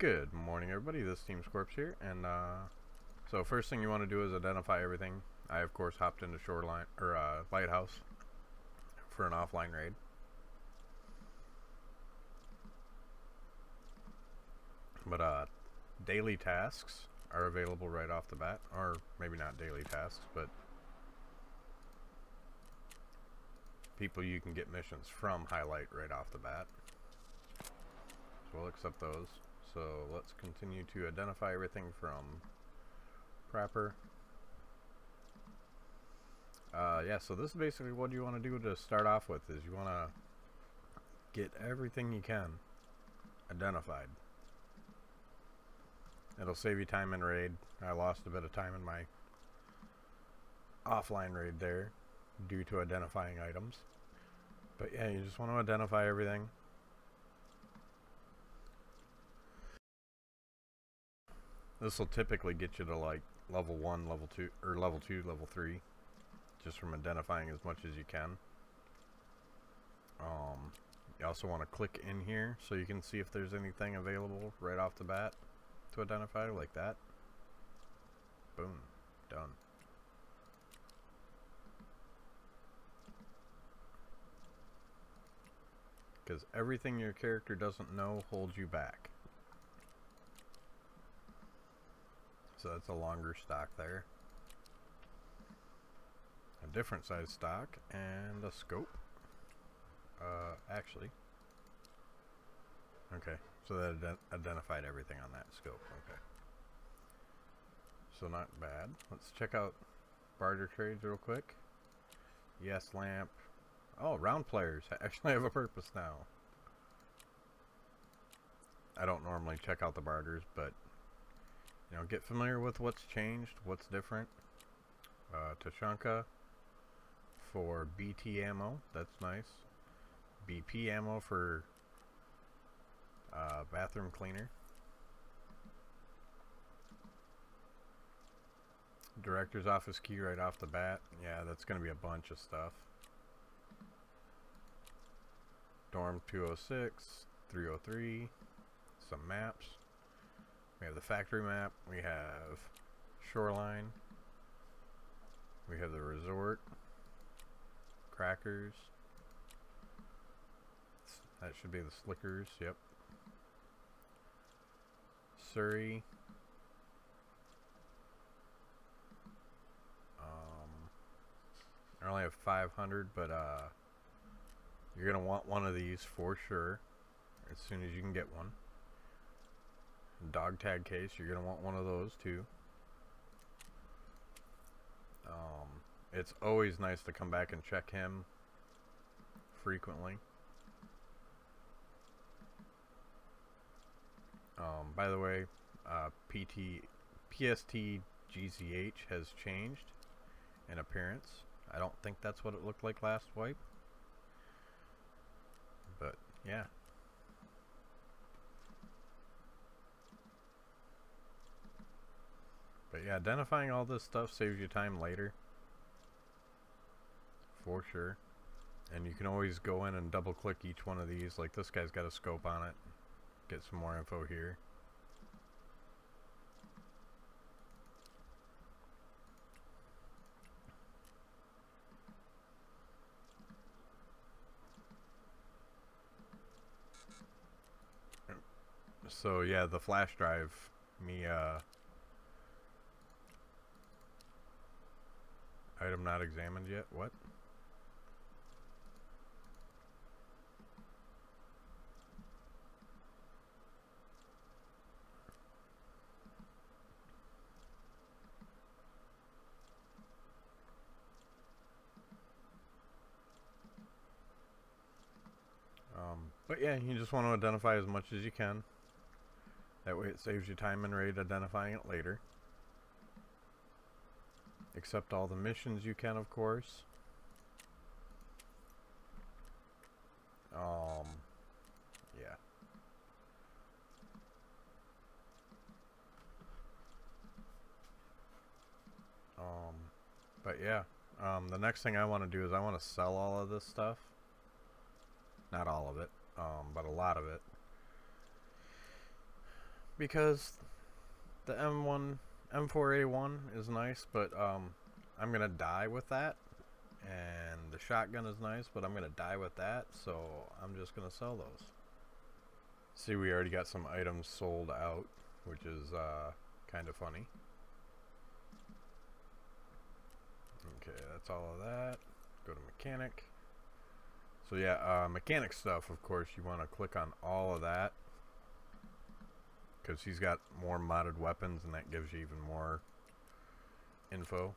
Good morning, everybody. This is Team Scorps here, and so first thing you want to do is identify everything. I, of course, hopped into Shoreline or Lighthouse for an offline raid. But daily tasks are available right off the bat, or maybe not daily tasks, but people you can get missions from highlight right off the bat. So we'll accept those. So let's continue to identify everything from Prapor. Yeah, so this is basically what you want to do to start off with, is you want to get everything you can identified. It'll save you time in raid. I lost a bit of time in my offline raid there due to identifying items. But yeah, you just want to identify everything. This will typically get you to like level 1, level 2, or level 2, level 3, just from identifying as much as you can. You also want to click in here so you can see if there's anything available right off the bat to identify, like that. Boom. Done. Because everything your character doesn't know holds you back. So that's a longer stock there. A different size stock and a scope. Actually. Okay, so that identified everything on that scope. Okay. So not bad. Let's check out barter trades real quick. Yes, lamp. Oh, round players actually have a purpose now. I don't normally check out the barters, but you know, get familiar with what's changed, what's different. Tashanka for BT ammo, that's nice. BP ammo for bathroom cleaner. Director's office key right off the bat. Yeah, that's going to be a bunch of stuff. Dorm 206, 303, some maps. We have the factory map, we have Shoreline, we have the resort, Crackers, that should be the Slickers, yep. Surrey. I only have 500, but you're going to want one of these for sure as soon as you can get one. Dog tag case, you're going to want one of those too. It's always nice to come back and check him frequently. By the way, PST GZH has changed in appearance. I don't think that's what it looked like last wipe, but yeah. But yeah, identifying all this stuff saves you time later, for sure. And you can always go in and double click each one of these, like this guy's got a scope on it. Get some more info here. So yeah, the flash drive, item not examined yet. What? But yeah, you just want to identify as much as you can. That way it saves you time in raid identifying it later. Accept all the missions you can, of course. Yeah. But yeah, the next thing I want to do is I want to sell all of this stuff. Not all of it, but a lot of it. because the M4A1 is nice, but I'm gonna die with that, and the shotgun is nice, but I'm gonna die with that, so I'm just gonna sell those. See, we already got some items sold out, which is kind of funny. Okay, that's all of that. Go to mechanic. So yeah, mechanic stuff, of course, you want to click on all of that, because he's got more modded weapons, and that gives you even more info.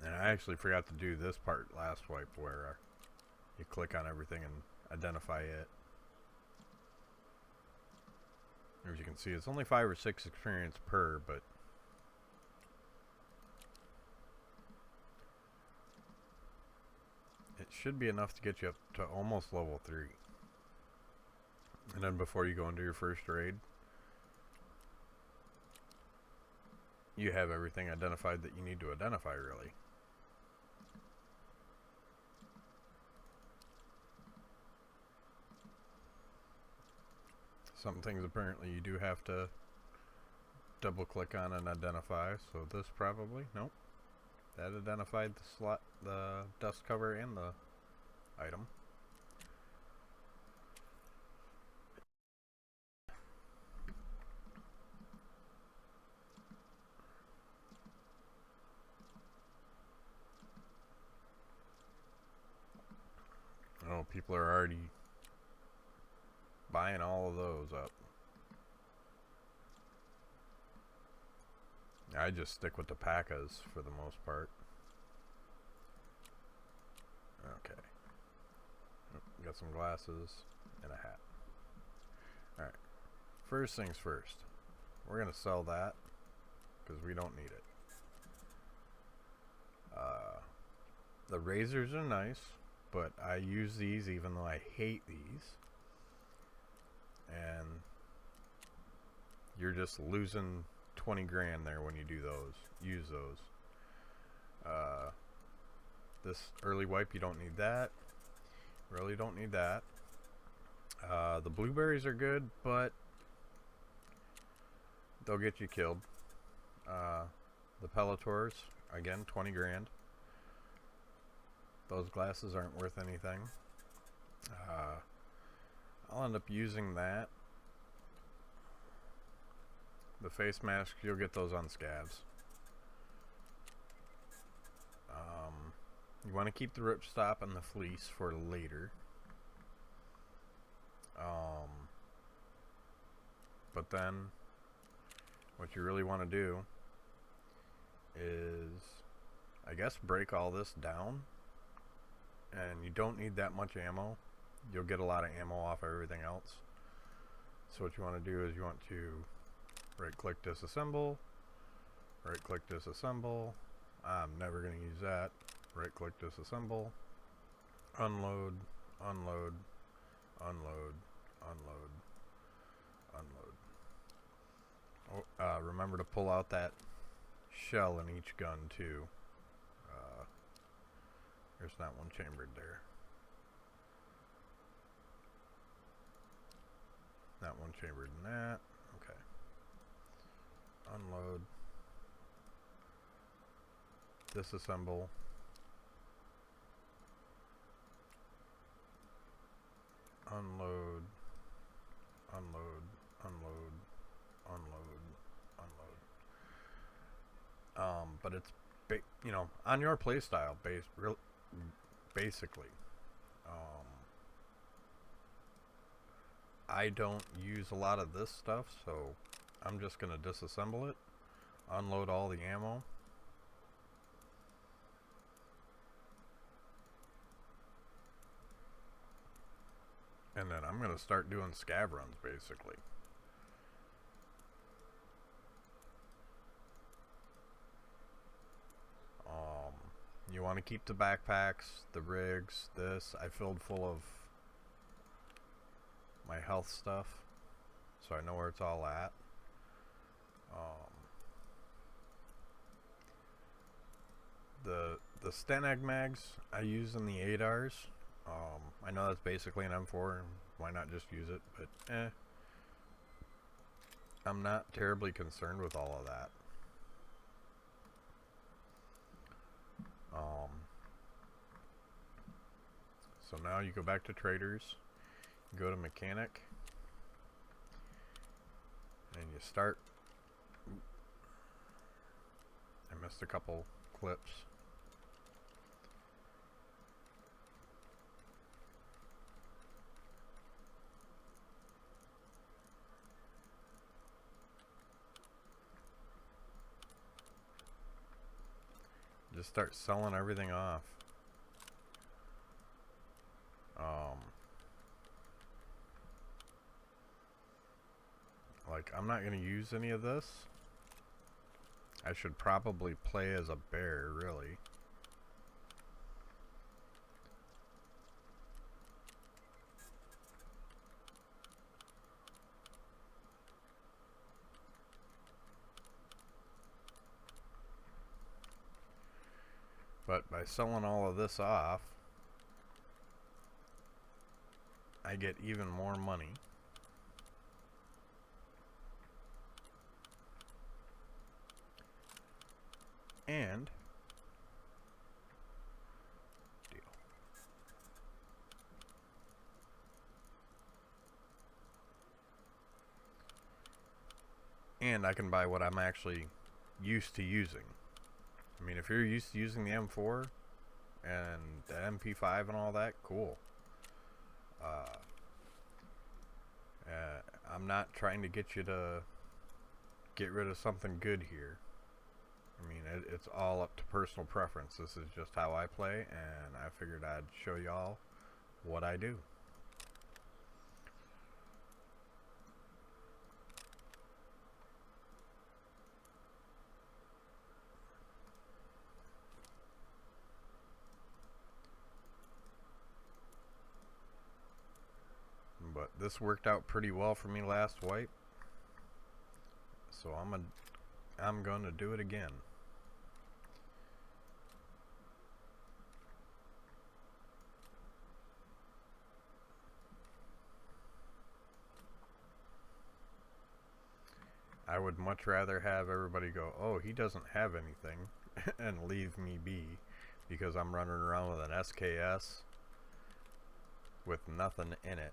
And I actually forgot to do this part last wipe, where you click on everything and identify it. As you can see, it's only 5 or 6 experience per, but it should be enough to get you up to almost level 3. And then before you go into your first raid, you have everything identified that you need to identify, really. Some things apparently you do have to double click on and identify, so this probably, nope. That identified the slot, the dust cover, and the item. Oh, people are already buying all of those up. I just stick with the P.A.C.As for the most part. Okay. Got some glasses and a hat. Alright. First things first. We're going to sell that because we don't need it. The razors are nice, but I use these even though I hate these. And you're just losing 20 grand there when you do those. Use those. This early wipe, you don't need that. Really don't need that. The blueberries are good, but they'll get you killed. The Pelletors, again, 20 grand. Those glasses aren't worth anything. I'll end up using that. The face masks, you'll get those on scavs. You want to keep the ripstop and the fleece for later. But then, what you really want to do is, I guess, break all this down. And you don't need that much ammo. You'll get a lot of ammo off of everything else. So what you want to do is you want to right click disassemble, right click disassemble. I'm never going to use that. Right click disassemble, unload, unload, unload, unload, unload. Oh, remember to pull out that shell in each gun too. There's not one chambered there. Not one chambered in that. Okay. Unload. Disassemble. Unload. Unload. Unload. Unload. Unload. But it's, you know, on your playstyle, basically. I don't use a lot of this stuff, so I'm just going to disassemble it, unload all the ammo. And then I'm going to start doing scav runs, basically. You want to keep the backpacks, the rigs, this. I filled full of my health stuff, so I know where it's all at. The Stenag mags I use in the ADARs. I know that's basically an M4, and why not just use it? But I'm not terribly concerned with all of that. So now you go back to traders, you go to mechanic, and you start. I missed a couple clips. Just start selling everything off. Like, I'm not going to use any of this. I should probably play as a bear, really. But by selling all of this off, I get even more money. And deal. And I can buy what I'm actually used to using. I mean, if you're used to using the M4 and the MP5 and all that, cool. I'm not trying to get you to get rid of something good here. I mean, it's all up to personal preference. This is just how I play, and I figured I'd show y'all what I do. But this worked out pretty well for me last wipe, so I'm gonna do it again. I would much rather have everybody go, oh, he doesn't have anything, and leave me be, because I'm running around with an SKS with nothing in it,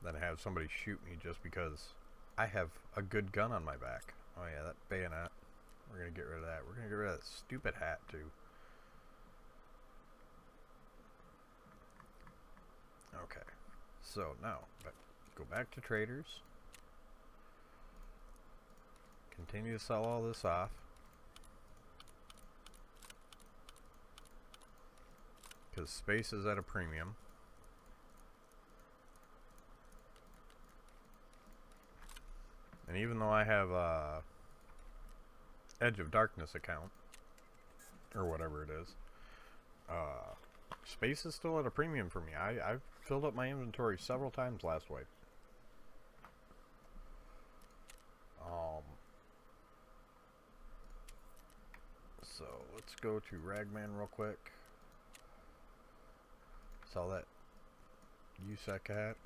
than have somebody shoot me just because I have a good gun on my back. Oh yeah, that bayonet. We're gonna get rid of that. We're gonna get rid of that stupid hat too. Okay, so now go back to traders. Continue to sell all this off. Because space is at a premium. And even though I have a Edge of Darkness account, or whatever it is, space is still at a premium for me. I've filled up my inventory several times last wipe. So let's go to Ragman real quick. Sell that USEC hat.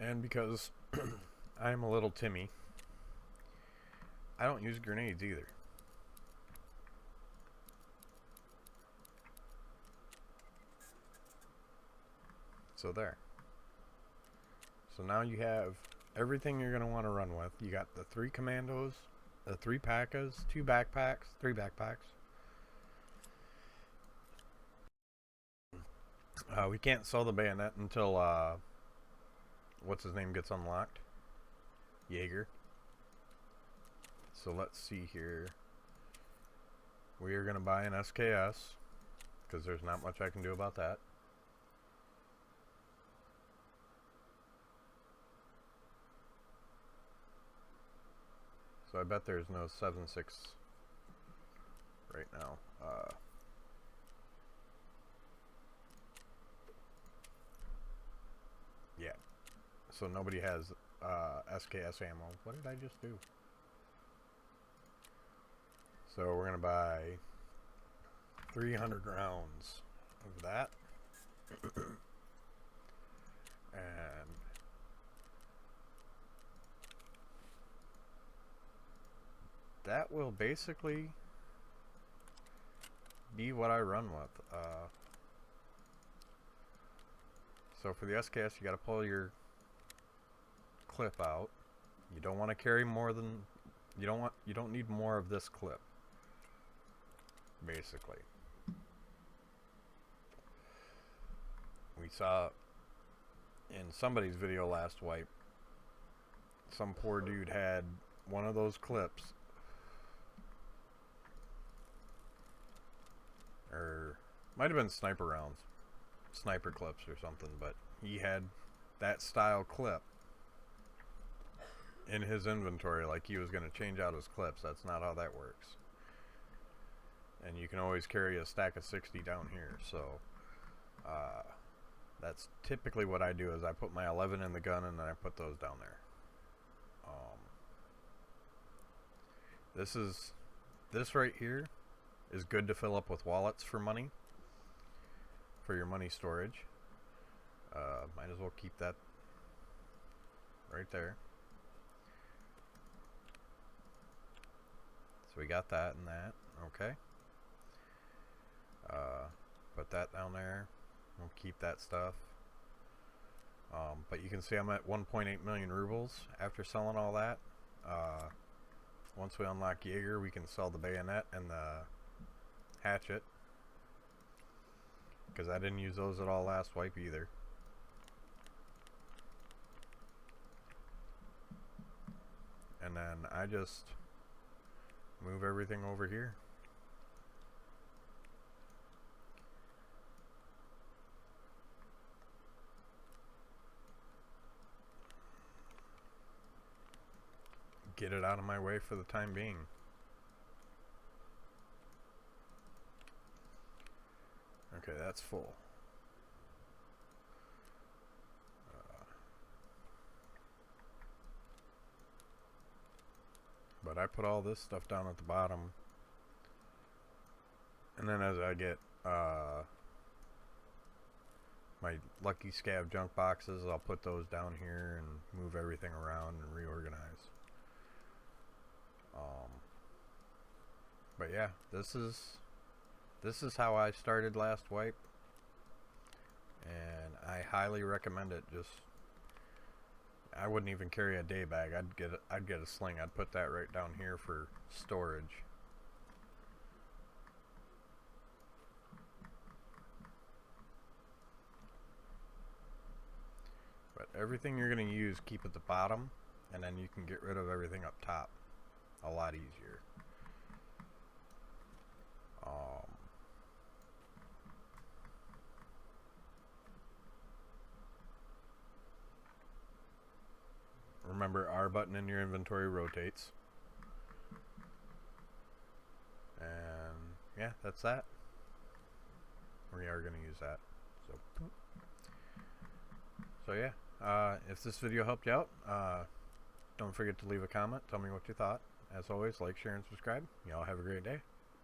And because I'm a little Timmy, I don't use grenades either. So there. So now you have everything you're going to want to run with. You got the 3 commandos, the 3 P.A.C.As, 2 backpacks, 3 backpacks. We can't sell the bayonet until what's his name gets unlocked. Jaeger. So let's see here. We are going to buy an SKS because there's not much I can do about that. So I bet there's no 7.6 right now. so nobody has SKS ammo. What did I just do? So we're going to buy 300 rounds of that. And that will basically be what I run with. So for the SKS, you got to pull your clip out. You don't want to carry more than you don't need more of this clip, basically. We saw in somebody's video last wipe, some poor dude had one of those clips, or might have been sniper rounds, sniper clips or something, but he had that style clip in his inventory like he was going to change out his clips. That's not how that works. And you can always carry a stack of 60 down here, so that's typically what I do. Is I put my 11 in the gun and then I put those down there. This right here is good to fill up with wallets for money, for your money storage. Might as well keep that right there. So we got that and that. Okay. Put that down there. We'll keep that stuff. But you can see I'm at 1.8 million rubles after selling all that. Once we unlock Jaeger, we can sell the bayonet and the hatchet, because I didn't use those at all last wipe either. And then I just move everything over here. Get it out of my way for the time being. Okay, that's full. But I put all this stuff down at the bottom, and then as I get my Lucky Scav junk boxes, I'll put those down here and move everything around and reorganize. But yeah, this is how I started last wipe, and I highly recommend it. Just, I wouldn't even carry a day bag. I'd get a sling. I'd put that right down here for storage. But everything you're going to use, keep at the bottom, and then you can get rid of everything up top a lot easier. Remember, R button in your inventory rotates. And yeah, that's that. We are going to use that. So yeah, if this video helped you out, don't forget to leave a comment. Tell me what you thought. As always, like, share, and subscribe. Y'all have a great day.